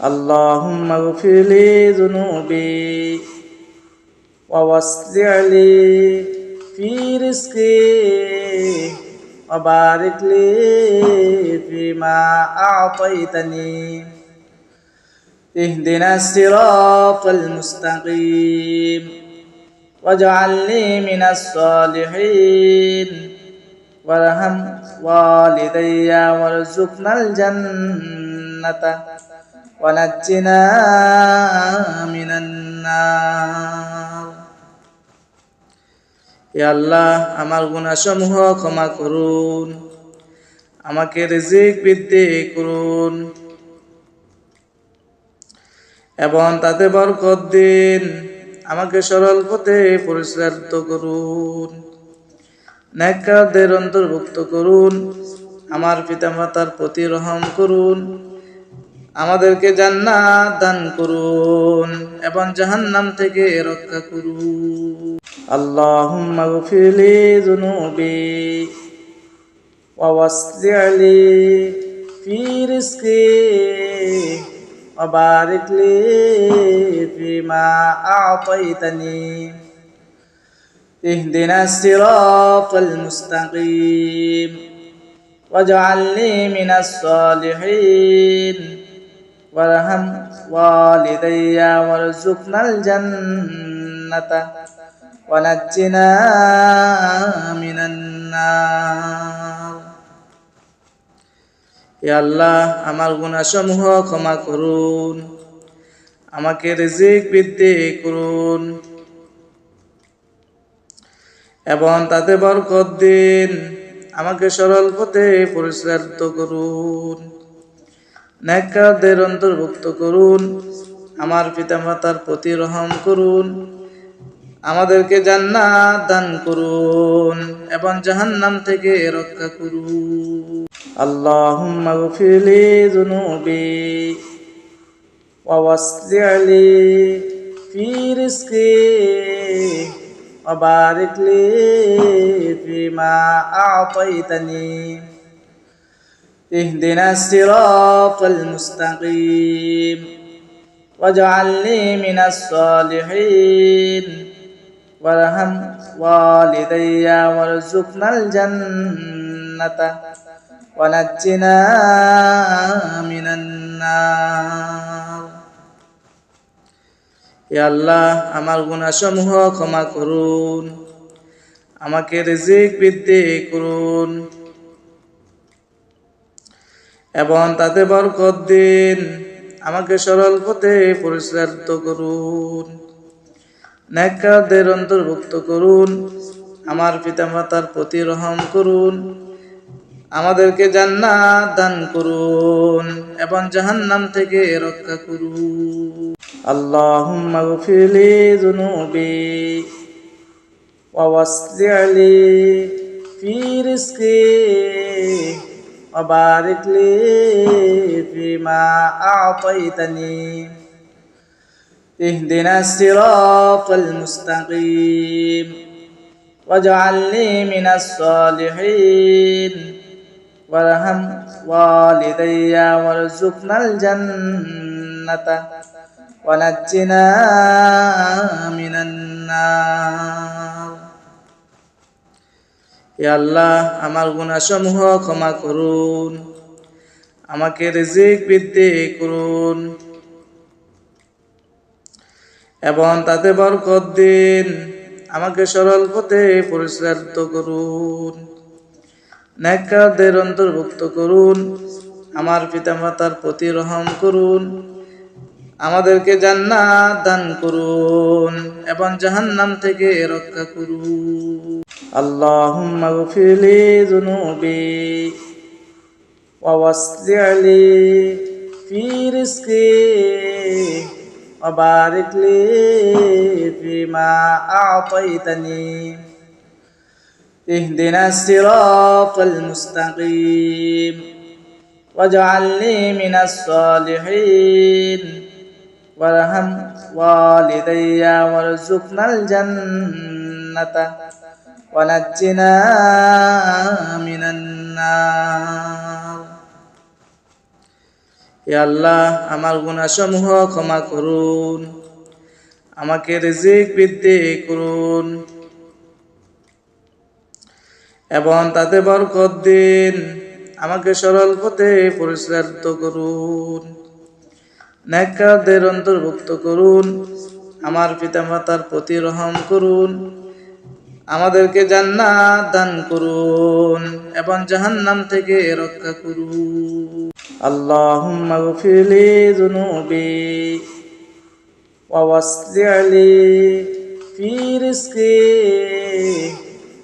اللهم اغفر لي ذنوبي ووسع لي في رزقي وبارك لي فيما أعطيتني اهدنا الصراط المستقيم واجعل لي من الصالحين وارحم والدي وارزقنا الجنة ونجنا من النار ইয়া আল্লাহ আমার গুনাহসমূহ ক্ষমা করুন, আমাকে রিজিক বৃদ্ধি করুন এবং তাতে বরকত দিন, আমাকে সরল পথে পরিচালিত করুন, নেককারদের অন্তর্ভুক্ত করুন, আমার পিতামাতার প্রতি রহম করুন, আমাদেরকে জান্নাত দান করুন এবং জাহান্নাম থেকে রক্ষা করুন। আল্লাহুম্মা গফির লি যুনুবি ওয়া ওয়াসসি' লি ফি রিজকি ওয়া বারিক লি ফিমা আ'তাইতানি ইহদিনাস সিরাতাল মুস্তাকিম ওয়াজআল লি মিনাস সালিহিন وارحم والدي وارزقنا الجنة ونجنا من النار ইয়া আল্লাহ আমার গুনাহসমূহ ক্ষমা করুন, আমাকে রিজিক বৃদ্ধি করুন এবং তাতে বরকত দিন, আমাকে সরল পথে পরিচালিত করুন, নেককারদের অন্তর্ভুক্ত করুন, আমার পিতামাতার প্রতি রহম করুন, আমাদেরকে জান্নাত দান করুন এবং জাহান্নাম থেকে রক্ষা করুন। আল্লাহুম্মা গফির লি যুনুবি ওয়া ওয়াসসি' লি ফি রিজকি ওয়া বারিক লি ফিমা আ'তাইতানি اهدنا الصراط المستقيم واجعل لي من الصالحين وارحم والدي وارزقنا الجنة ونجنا من النار ইয়া আল্লাহ আমার গুনাহসমূহ ক্ষমা করুন, আমাকে রিজিক বৃদ্ধি করুন এবং তাতে বরকত দিন, আমাকে সরল পথে পরিচালিত করুন, নেককারদের অন্তর্ভুক্ত করুন, আমার পিতামাতার প্রতি রহম করুন, আমাদেরকে জান্নাত দান করুন এবং জাহান্নাম থেকে রক্ষা করুন। আল্লাহুম্মা গফির লি যুনুবি ওয়া ওয়াসসি' লি ফি রিজকি وبارك لي فيما أعطيتني اهدنا الصراط المستقيم واجعل لي من الصالحين وارحم والدي وارزقنا الجنة ونجنا من النار ইয়া আল্লাহ আমার গুনাহসমূহ ক্ষমা করুন, আমাকে রিজিক বৃদ্ধি করুন এবং তাতে বরকত দিন, আমাকে সরল পথে পরিচালিত করুন, নেককারদের অন্তর্ভুক্ত করুন, আমার পিতামাতার প্রতি রহম করুন, আমাদেরকে জান্নাত দান করুন এবং জাহান্নাম থেকে রক্ষা করুন। আল্লাহুম্মা গফির লি যুনুবি ওয়া ওয়াসসি' লি ফি রিজকি ওয়া বারিক লি ফিমা আ'তাইতানি ইহদিনাস সিরাতাল মুস্তাকিম واجعل لي من الصالحين وارحم والدي وارزقنا الجنة ونجنا من النار হে আল্লাহ, আমার গুনাহসমূহ ক্ষমা করুন, আমাকে রিজিক বৃদ্ধি করুন এবং তাতে বরকত দিন, আমাকে সরল পথে পরিচালিত করুন, নেককারদের অন্তর্ভুক্ত করুন, আমার পিতামাতার প্রতি রহম করুন, আমাদেরকে জান্নাত দান করুন এবং জাহান্নাম থেকে রক্ষা করুন। আল্লাহুম্মা গফিরলি যুনুবি ওয়া ওয়াসলি' লি ফি রিজকি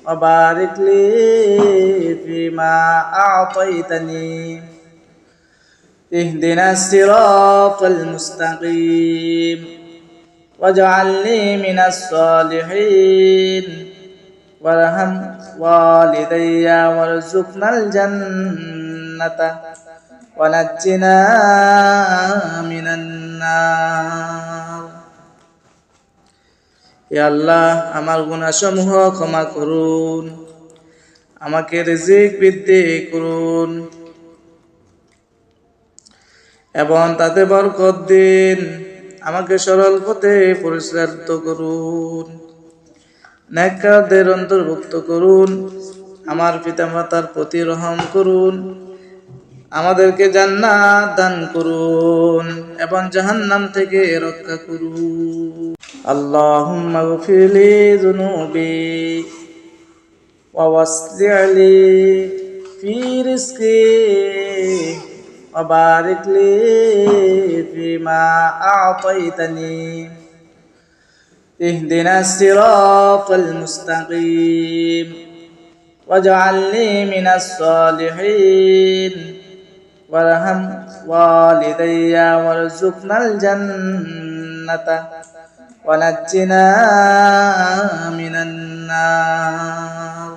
ওয়া বারিক লি ফিমা আ'তাইতানি ইহদিনাস সিরাতাল মুস্তাকিম ওয়াজআলনি মিনাস সালিহিন ওয়ারহাম ওয়ালিদাইয়া ওয়ারযুকনাল জান্নাতা ওয়ানাজ্জিনা মিনান নার। হে আল্লাহ, আমার গুনাহসমূহ ক্ষমা করুন, আমাকে রিজিক বৃদ্ধি করুন এবং তাতে বরকত দিন, আমাকে সরল পথে পরিচালিত করুন, নেককারদের অন্তর্ভুক্ত করুন, আমার পিতামাতার প্রতি রহম করুন, আমাদেরকে জান্নাত দান করুন এবং জাহান্নাম থেকে রক্ষা করুন। আল্লাহুম্মা গফিরলি যুনুবি ওয়া ওয়াসলি' লি ফি রিজকি ওয়া বারিক লি ফিমা আ'তাইতানি ইহদিনাস সিরাতাল মুস্তাকিম ওয়াজআলনি মিনাস সালিহিন ওয়ারহাম ওয়ালিদাইয়া ওয়ারযুকনাল জান্নাতা ওয়ানাজ্জিনা মিনান নার।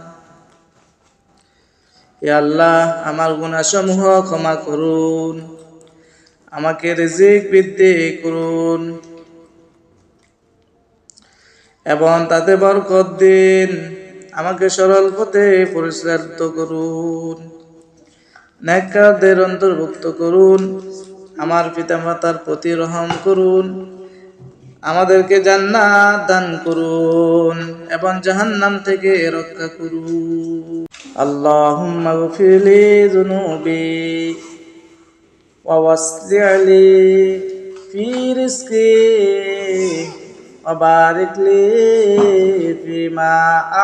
হে আল্লাহ, আমার গুনাহসমূহ ক্ষমা করুন, আমাকে রিজিক বৃদ্ধি করুন এবং তাতে বরকত দিন, আমাকে সরল পথে পরিচালিত করুন, নেককারদের অন্তর্ভুক্ত করুন, আমার পিতামাতার প্রতি রহম করুন, আমাদেরকে জান্নাত দান করুন এবং জাহান্নাম থেকে রক্ষা করুন। আল্লাহুম্মা গফিরলি যুনুবি ওয়া ওয়াসলি' লি ফি রিজকি ওয়া বারিক লি ফিমা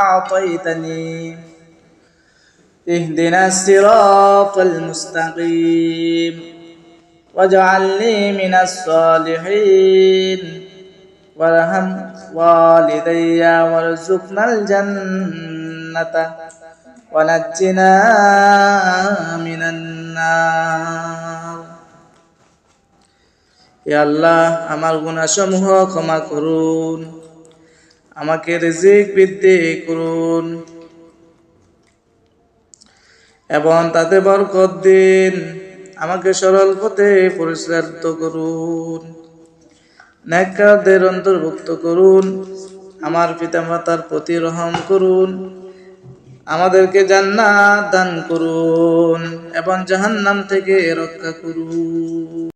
আ'তাইতানি ইহদিনাস সিরাতাল মুস্তাকিম ওয়াজআলনি মিনাস সালিহিন ওয়ারহাম ওয়ালিদাইয়া ওয়ারযুকনাল জান্নাতা ওয়ানাজ্জিনা মিনান নার। হে আল্লাহ, আমার গুনাহসমূহ ক্ষমা করুন, আমাকে রিজিক বৃদ্ধি করুন এবং তাতে বরকত দিন, আমাকে সরল পথে পরিচালিত করুন, নেককারদের অন্তর্ভুক্ত করুন, আমার পিতামাতার প্রতি রহম করুন, আমাদেরকে জান্নাত দান করুন এবং জাহান্নাম থেকে রক্ষা করুন।